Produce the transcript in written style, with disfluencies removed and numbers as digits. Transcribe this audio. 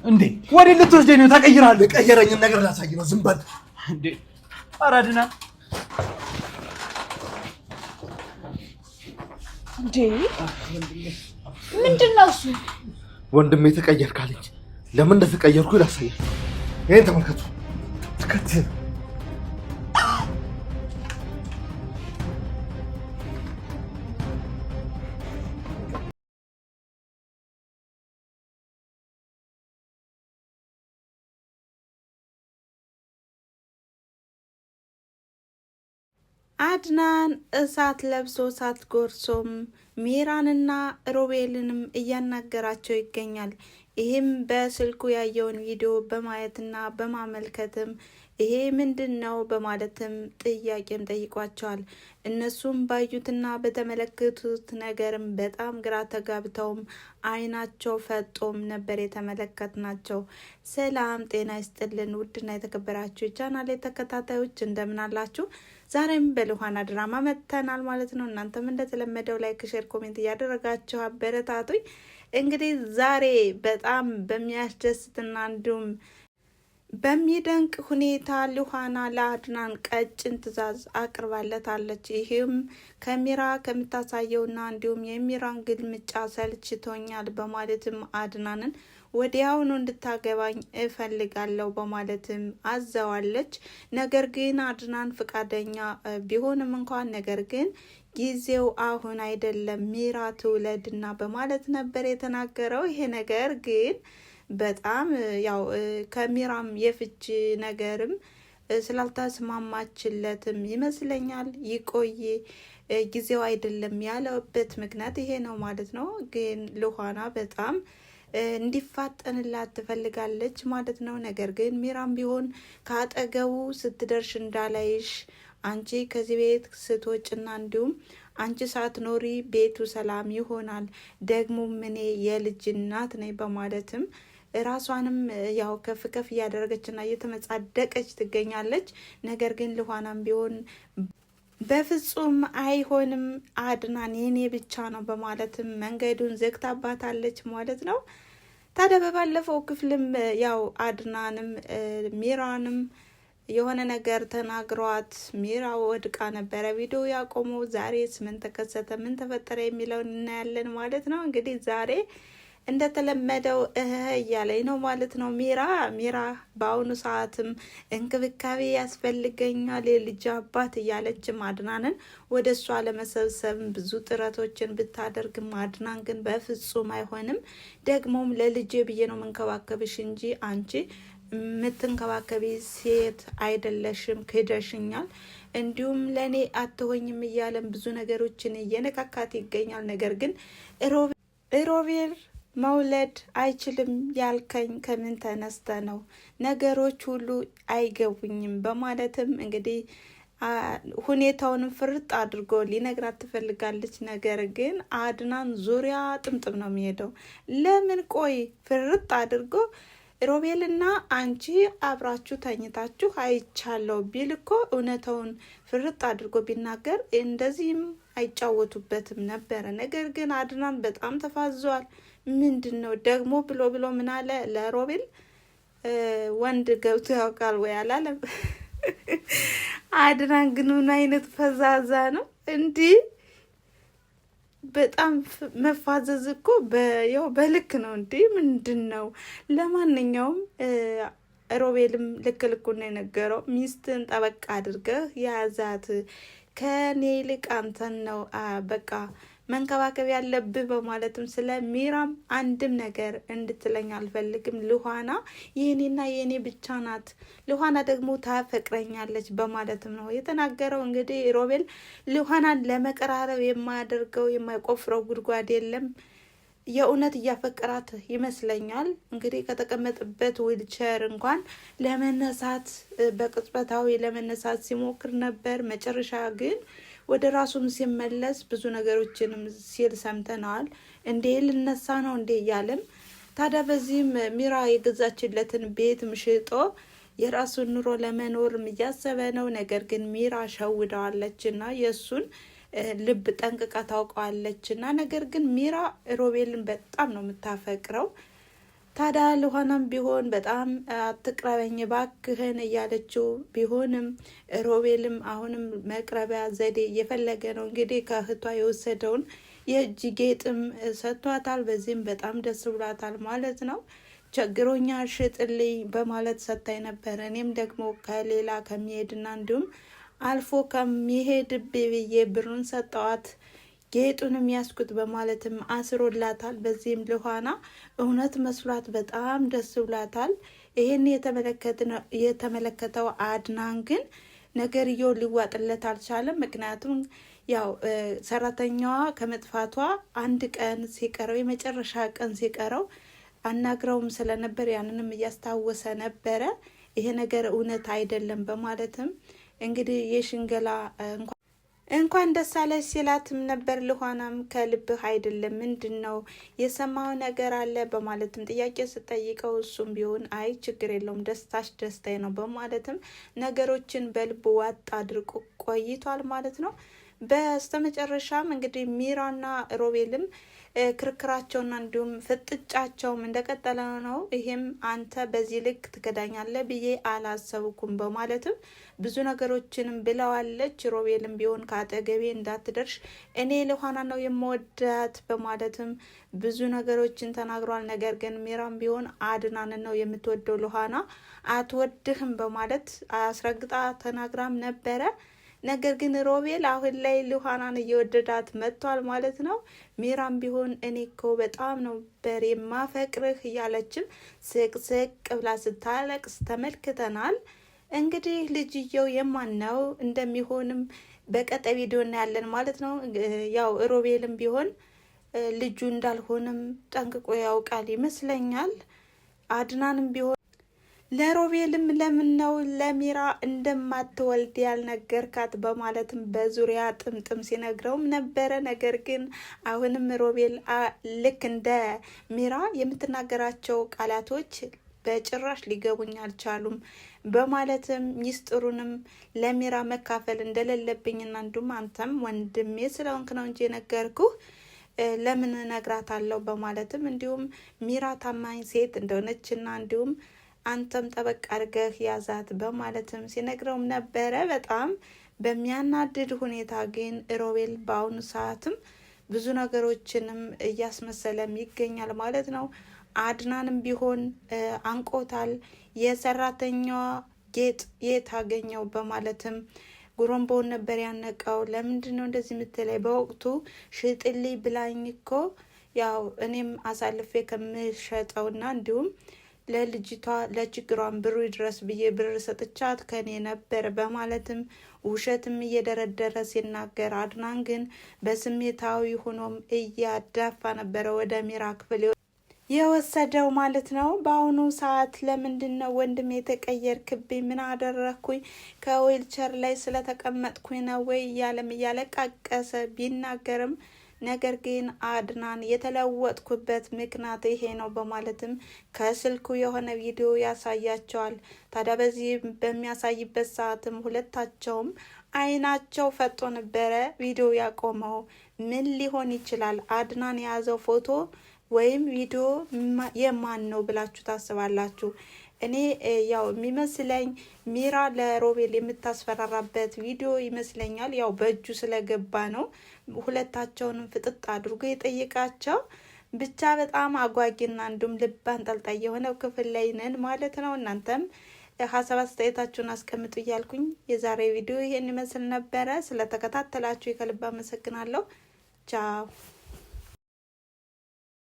እንዴ ወዴ ልትወስደኝ ነው? ተቀይራለህ። ቀየረኝን ነገር ላሳይ ነው። ዝም በል እንዴ! ኧረ አድናን እንዴ! ምንድነው እሱ? ወንድሜ ተቀየርክ አለች። ለምን እንደተቀየርኩ ላሳያል። ይሄን ተመልከቱ። ተከተል አድናን እሳት ለብሶ እሳት ጎርሶም ሚራንና ሮቤልንም እያናገራቸው ይገኛል። ይህም በስልኩ ያየውን ቪዲዮ በማየትና በማመልከትም ይሄ ምንድነው በማለትም ጥያቄም ጠይቋቸዋል። እነሱም ባዩትና በተመለከቱት ነገርም በጣም ግራ ተጋብተውም አይናቸው ፈጦም ነበር የተመለከትናቸው። ሰላም ጤና ይስጥልን ውድና የተከበራችሁ የቻናሌ ተከታታዮች እንደምን አላችሁ? ዛሬም በሉሃና ድራማ መጥተናል ማለት ነው። እናንተም እንደተለመደው ላይክ፣ ሼር፣ ኮሜንት እያደረጋችሁ አበረታቱኝ። እንግዲህ ዛሬ በጣም በሚያስደስትና እንዲሁም በሚደንቅ ሁኔታ ሉሃና ለአድናን ቀጭን ትዕዛዝ አቅርባለታለች። ይህም ከሚራ ከምታሳየውና እንዲሁም የሚራን ግልምጫ ሰልችቶኛል በማለትም አድናንን ወዲያውኑ እንድታገባኝ እፈልጋለሁ በማለትም አዘዋለች። ነገር ግን አድናን ፍቃደኛ ቢሆንም እንኳን ነገር ግን ጊዜው አሁን አይደለም ሚራ ትውለድና በማለት ነበር የተናገረው። ይሄ ነገር ግን በጣም ያው ከሚራም የፍች ነገርም ስላልተስማማችለትም ይመስለኛል ይቆይ ጊዜው አይደለም ያለበት ምክንያት ይሄ ነው ማለት ነው። ግን ሉሃና በጣም እንዲፋጠንላት ትፈልጋለች ማለት ነው። ነገር ግን ሚራም ቢሆን ከአጠገቡ ስትደርሽ እንዳላይሽ አንቺ ከዚህ ቤት ስትወጭና እንዲሁም አንቺ ሳትኖሪ ቤቱ ሰላም ይሆናል፣ ደግሞ እኔ የልጅ እናት ነኝ በማለትም ራሷንም ያው ከፍ ከፍ እያደረገችና እየተመጻደቀች ትገኛለች። ነገር ግን ሉሃናም ቢሆን በፍጹም አይሆንም አድናን የኔ ብቻ ነው በማለትም መንገዱን ዘግታባታለች ማለት ነው። ታዲያ በባለፈው ክፍልም ያው አድናንም ሚራንም የሆነ ነገር ተናግሯት ሚራ ወድቃ ነበረ ቪዲዮ ያቆመው። ዛሬስ ምን ተከሰተ፣ ምን ተፈጠረ የሚለውን እናያለን ማለት ነው። እንግዲህ ዛሬ እንደተለመደው እያለኝ ነው ማለት ነው። ሚራ በአሁኑ ሰዓትም እንክብካቤ ያስፈልገኛል የልጅ አባት እያለችም አድናንን ወደ እሷ ለመሰብሰብ ብዙ ጥረቶችን ብታደርግም አድናን ግን በፍጹም አይሆንም፣ ደግሞም ለልጄ ብዬ ነው መንከባከብሽ እንጂ አንቺ የምትንከባከቢ ሴት አይደለሽም፣ ክደሽኛል፣ እንዲሁም ለእኔ አትሆኝም እያለም ብዙ ነገሮችን እየነካካት ይገኛል። ነገር ግን ሮቤል መውለድ አይችልም ያልከኝ ከምን ተነስተ ነው? ነገሮች ሁሉ አይገቡኝም በማለትም እንግዲህ ሁኔታውንም ፍርጥ አድርጎ ሊነግራት ትፈልጋለች። ነገር ግን አድናን ዙሪያ ጥምጥም ነው የሚሄደው። ለምን ቆይ ፍርጥ አድርጎ ሮቤልና አንቺ አብራችሁ ተኝታችሁ አይቻለው ቢል እኮ እውነታውን ፍርጥ አድርጎ ቢናገር እንደዚህም አይጫወቱበትም ነበረ። ነገር ግን አድናን በጣም ተፋዟል። ምንድን ነው ደግሞ ብሎ ምን አለ ለሮቤል? ወንድ ገብቶ ያውቃል ወይ አላለም? አድናን ግን ምን አይነት ፈዛዛ ነው እንዲህ! በጣም መፋዘዝ እኮ ያው በልክ ነው እንዴ! ምንድን ነው? ለማንኛውም ሮቤልም ልክ ነው የነገረው። ሚስትን ጠበቅ አድርገህ የያዛት ከኔ ይልቅ አንተን ነው በቃ መንከባከብ ያለብህ በማለትም ስለ ሚራም አንድም ነገር እንድትለኝ አልፈልግም። ሉሃና የኔና የኔ ብቻ ናት፣ ሉሃና ደግሞ ታፈቅረኛለች በማለትም ነው የተናገረው። እንግዲህ ሮቤል ሉሃናን ለመቀራረብ የማያደርገው የማይቆፍረው ጉድጓድ የለም። የእውነት እያፈቀራት ይመስለኛል። እንግዲህ ከተቀመጠበት ዊልቸር እንኳን ለመነሳት በቅጽበታዊ ለመነሳት ሲሞክር ነበር። መጨረሻ ግን ወደ ራሱም ሲመለስ ብዙ ነገሮችንም ሲል ሰምተነዋል። እንዴ ልነሳ ነው እንዴ እያለም ታዲያ በዚህም ሚራ የገዛችለትን ቤት ምሽጦ የራሱን ኑሮ ለመኖርም እያሰበ ነው። ነገር ግን ሚራ ሸውደዋለችና የእሱን ልብ ጠንቅቃ ታውቀዋለችና ነገር ግን ሚራ ሮቤልን በጣም ነው የምታፈቅረው። ታዲያ ልሆናም ቢሆን በጣም አትቅረበኝ ባክህን እያለችው ቢሆንም ሮቤልም አሁንም መቅረቢያ ዘዴ እየፈለገ ነው። እንግዲህ ከእህቷ የወሰደውን የእጅ ጌጥም ሰጥቷታል። በዚህም በጣም ደስ ብሏታል ማለት ነው። ቸግሮኛ ሽጥልኝ በማለት ሰጥታኝ ነበረ። እኔም ደግሞ ከሌላ ከሚሄድና እንዲሁም አልፎ ከሚሄድ ብዬ ብሩን ሰጠዋት፣ ጌጡንም ያስኩት በማለትም አስሮላታል። በዚህም ልኋና እውነት መስሏት በጣም ደስ ብሏታል። ይህን የተመለከተው አድናን ግን ነገርየው ሊዋጥለት አልቻለም። ምክንያቱም ያው ሰራተኛዋ ከመጥፋቷ አንድ ቀን ሲቀረው የመጨረሻ ቀን ሲቀረው አናግረውም ስለነበር ያንንም እያስታወሰ ነበረ። ይሄ ነገር እውነት አይደለም በማለትም እንግዲህ የሽንገላ እንኳን ደስ አለሽ ሲላትም ነበር። ልኋናም ከልብህ አይደለም ምንድን ነው የሰማው ነገር አለ በማለትም ጥያቄ ስጠይቀው እሱም ቢሆን አይ ችግር የለውም ደስታሽ ደስታዬ ነው በማለትም ነገሮችን በልብ ዋጥ አድርጎ ቆይቷል ማለት ነው። በስተመጨረሻም እንግዲህ ሚራና ሮቤልም ክርክራቸውና እንዲሁም ፍጥጫቸውም እንደቀጠለ ነው። ይሄም አንተ በዚህ ልክ ትከዳኛለህ ብዬ አላሰብኩም በማለትም ብዙ ነገሮችንም ብለዋለች። ሮቤልም ቢሆን ከአጠገቤ እንዳትደርሽ እኔ ልኋና ነው የምወዳት በማለትም ብዙ ነገሮችን ተናግሯል። ነገር ግን ሚራም ቢሆን አድናን ነው የምትወደው ልኋና አትወድህም በማለት አስረግጣ ተናግራም ነበረ። ነገር ግን ሮቤል አሁን ላይ ልኋናን እየወደዳት መጥቷል ማለት ነው። ሚራም ቢሆን እኔ እኮ በጣም ነበር የማፈቅርህ እያለችም ስቅስቅ ብላ ስታለቅስ ተመልክተናል። እንግዲህ ልጅየው የማን ነው እንደሚሆንም በቀጣይ ቪዲዮ እናያለን ማለት ነው። ያው ሮቤልም ቢሆን ልጁ እንዳልሆንም ጠንቅቆ ያውቃል ይመስለኛል። አድናንም ቢሆን ለሮቤልም ለምን ነው ለሚራ እንደማትወልድ ያልነገርካት በማለትም በዙሪያ ጥምጥም ሲነግረውም ነበረ። ነገር ግን አሁንም ሮቤል ልክ እንደ ሚራ የምትናገራቸው ቃላቶች በጭራሽ ሊገቡኝ አልቻሉም በማለትም ሚስጥሩንም ለሚራ መካፈል እንደሌለብኝና እንዲሁም አንተም ወንድሜ ስለሆንክ ነው እንጂ የነገርኩህ ለምን እነግራታለሁ በማለትም እንዲሁም ሚራ ታማኝ ሴት እንደሆነችና እንዲሁም አንተም ጠበቅ አድርገህ ያዛት በማለትም ሲነግረውም ነበረ። በጣም በሚያናድድ ሁኔታ ግን ሮቤል በአሁኑ ሰዓትም ብዙ ነገሮችንም እያስመሰለም ይገኛል ማለት ነው። አድናንም ቢሆን አንቆታል። የሰራተኛዋ ጌጥ የት አገኘው በማለትም ጉሮምቦውን ነበር ያነቀው። ለምንድን ነው እንደዚህ የምትለይ? በወቅቱ ሽጥልኝ ብላኝ እኮ ያው እኔም አሳልፌ ከምሸጠውና እንዲሁም ለልጅቷ ለችግሯን ብሩ ድረስ ብዬ ብር ሰጥቻት ከኔ ነበር በማለትም ውሸትም እየደረደረ ሲናገር፣ አድናን ግን በስሜታዊ ሆኖም እያዳፋ ነበረ ወደ ሚራ ክፍል የወሰደው ማለት ነው። በአሁኑ ሰዓት ለምንድን ነው ወንድም የተቀየርክብኝ? ምን አደረግኩኝ? ከዊልቸር ላይ ስለተቀመጥኩኝ ነው ወይ እያለም እያለቃቀሰ ቢናገርም ነገር ግን አድናን የተለወጥኩበት ምክንያት ይሄ ነው በማለትም ከስልኩ የሆነ ቪዲዮ ያሳያቸዋል። ታዲያ በዚህ በሚያሳይበት ሰዓትም ሁለታቸውም አይናቸው ፈጦ ነበረ ቪዲዮ ያቆመው። ምን ሊሆን ይችላል? አድናን የያዘው ፎቶ ወይም ቪዲዮ የማን ነው ብላችሁ ታስባላችሁ? እኔ ያው የሚመስለኝ ሚራ ለሮቤል የምታስፈራራበት ቪዲዮ ይመስለኛል። ያው በእጁ ስለገባ ነው ሁለታቸውንም ፍጥጥ አድርጎ የጠየቃቸው። ብቻ በጣም አጓጊና እንዲሁም ልብ አንጠልጣይ የሆነው ክፍል ላይ ነን ማለት ነው። እናንተም ሀሳብ አስተያየታችሁን አስቀምጡ እያልኩኝ የዛሬ ቪዲዮ ይሄን ይመስል ነበረ። ስለተከታተላችሁ ከልብ አመሰግናለሁ። ቻው።